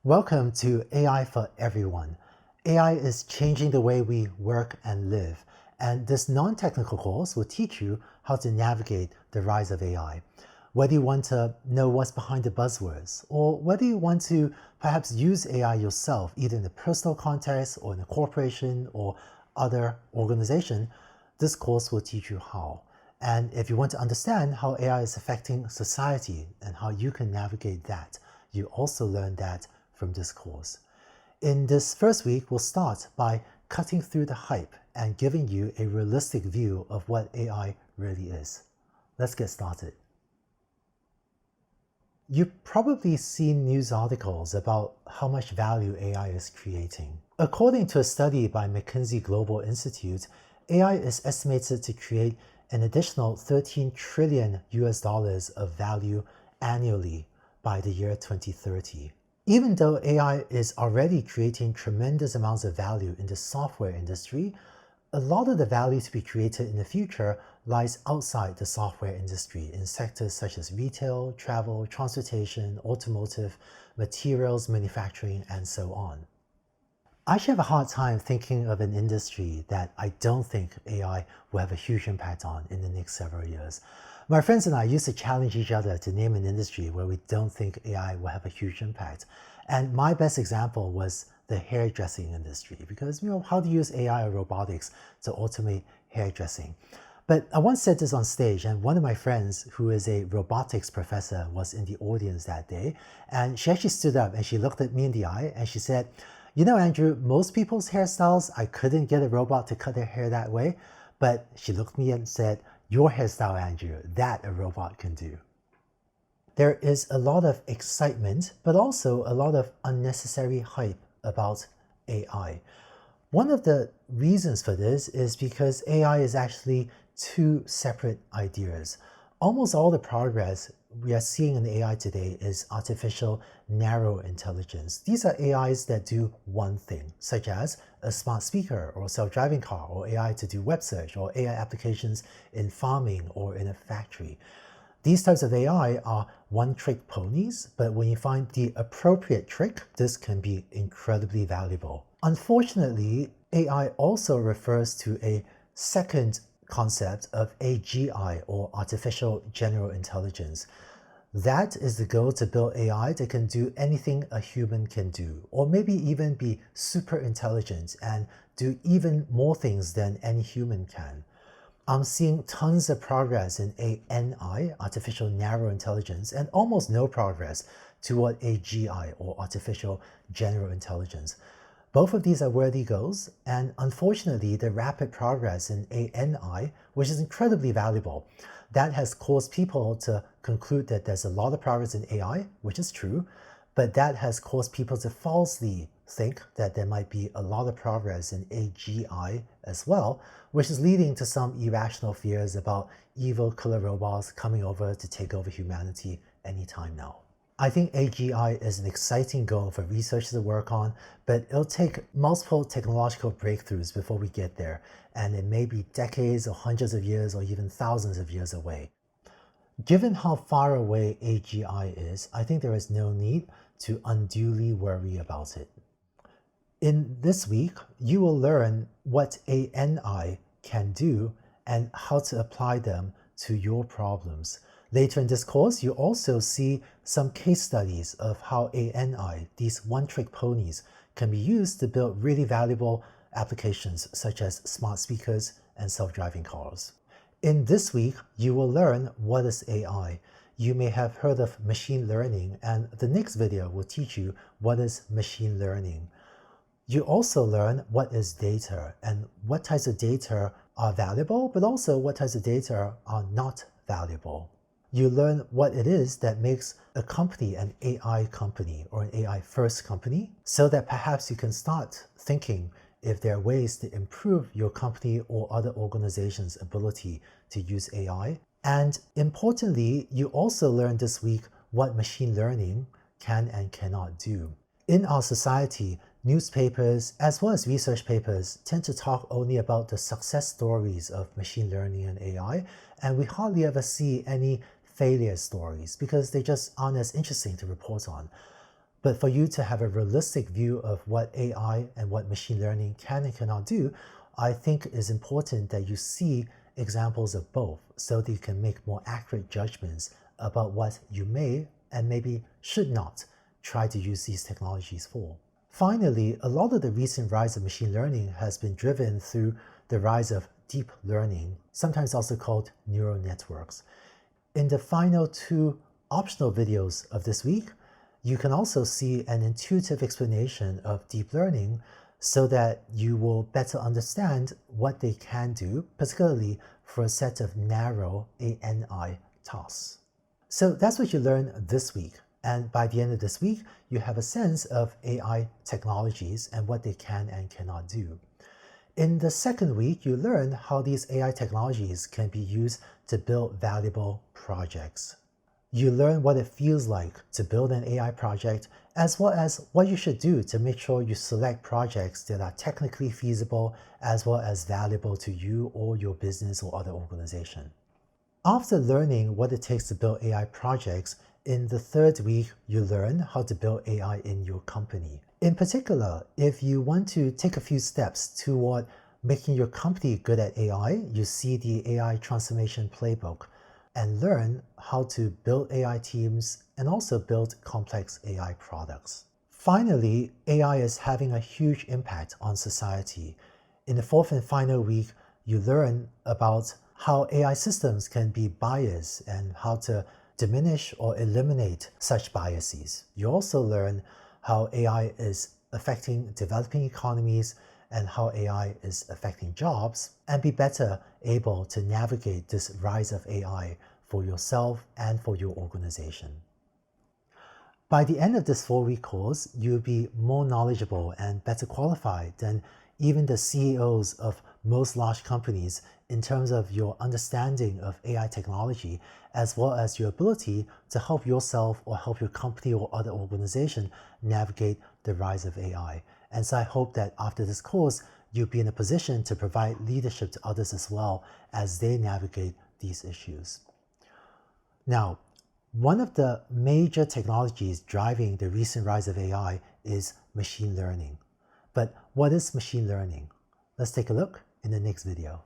Welcome to AI for Everyone. AI is changing the way we work and live, and this non-technical course will teach you how to navigate the rise of AI. Whether you want to know what's behind the buzzwords, or whether you want to perhaps use AI yourself, either in a personal context or in a corporation or other organization, this course will teach you how. And if you want to understand how AI is affecting society and how you can navigate that, you also learn that from this course. In this first week, we'll start by cutting through the hype and giving you a realistic view of what AI really is. Let's get started. You've probably seen news articles about how much value AI is creating. According to a study by McKinsey Global Institute, AI is estimated to create an additional $13 trillion of value annually by the year 2030. Even though AI is already creating tremendous amounts of value in the software industry, a lot of the value to be created in the future lies outside the software industry in sectors such as retail, travel, transportation, automotive, materials, manufacturing, and so on. I actually have a hard time thinking of an industry that I don't think AI will have a huge impact on in the next several years. My friends and I used to challenge each other to name an industry where we don't think AI will have a huge impact. And my best example was the hairdressing industry, because how to use AI or robotics to automate hairdressing. But I once said this on stage, and one of my friends who is a robotics professor was in the audience that day, and she actually stood up and she looked at me in the eye and she said, Andrew, most people's hairstyles, I couldn't get a robot to cut their hair that way, but she looked at me and said, your hairstyle, Andrew, that a robot can do. There is a lot of excitement, but also a lot of unnecessary hype about AI. One of the reasons for this is because AI is actually two separate ideas. Almost all the progress we are seeing in AI today is artificial narrow intelligence. These are AIs that do one thing, such as a smart speaker or self-driving car, or AI to do web search, or AI applications in farming or in a factory. These types of AI are one-trick ponies, but when you find the appropriate trick, this can be incredibly valuable. Unfortunately, AI also refers to a second concept of AGI, or artificial general intelligence. That is the goal, to build AI that can do anything a human can do, or maybe even be super intelligent and do even more things than any human can. I'm seeing tons of progress in ANI, artificial narrow intelligence, and almost no progress toward AGI, or artificial general intelligence. Both of these are worthy goals, and unfortunately, the rapid progress in ANI, which is incredibly valuable, that has caused people to conclude that there's a lot of progress in AI, which is true, but that has caused people to falsely think that there might be a lot of progress in AGI as well, which is leading to some irrational fears about evil killer robots coming over to take over humanity anytime now. I think AGI is an exciting goal for researchers to work on, but it'll take multiple technological breakthroughs before we get there, and it may be decades or hundreds of years or even thousands of years away. Given how far away AGI is, I think there is no need to unduly worry about it. In this week, you will learn what ANI can do and how to apply them to your problems. Later in this course, you also see some case studies of how ANI, these one-trick ponies, can be used to build really valuable applications such as smart speakers and self-driving cars. In this week, you will learn what is AI. You may have heard of machine learning, and the next video will teach you what is machine learning. You also learn what is data and what types of data are valuable, but also what types of data are not valuable. You learn what it is that makes a company an AI company or an AI first company, so that perhaps you can start thinking if there are ways to improve your company or other organizations' ability to use AI. And importantly, you also learn this week what machine learning can and cannot do. In our society, newspapers as well as research papers tend to talk only about the success stories of machine learning and AI, and we hardly ever see any failure stories because they just aren't as interesting to report on. But for you to have a realistic view of what AI and what machine learning can and cannot do, I think it's important that you see examples of both so that you can make more accurate judgments about what you may and maybe should not try to use these technologies for. Finally, a lot of the recent rise of machine learning has been driven through the rise of deep learning, sometimes also called neural networks. In the final 2 optional videos of this week, you can also see an intuitive explanation of deep learning so that you will better understand what they can do, particularly for a set of narrow ANI tasks. So that's what you learned this week. And by the end of this week, you have a sense of AI technologies and what they can and cannot do. In the second week, you learn how these AI technologies can be used to build valuable projects. You learn what it feels like to build an AI project, as well as what you should do to make sure you select projects that are technically feasible, as well as valuable to you or your business or other organization. After learning what it takes to build AI projects, in the third week, you learn how to build AI in your company. In particular, if you want to take a few steps toward making your company good at AI, you see the AI transformation playbook and learn how to build AI teams and also build complex AI products. Finally, AI is having a huge impact on society. In the fourth and final week, you learn about how AI systems can be biased and how to diminish or eliminate such biases. You also learn how AI is affecting developing economies and how AI is affecting jobs, and be better able to navigate this rise of AI for yourself and for your organization. By the end of this 4-week course, you'll be more knowledgeable and better qualified than even the CEOs of most large companies in terms of your understanding of AI technology, as well as your ability to help yourself or help your company or other organization navigate the rise of AI. And so I hope that after this course, you'll be in a position to provide leadership to others as well as they navigate these issues. Now, one of the major technologies driving the recent rise of AI is machine learning. But what is machine learning? Let's take a look in the next video.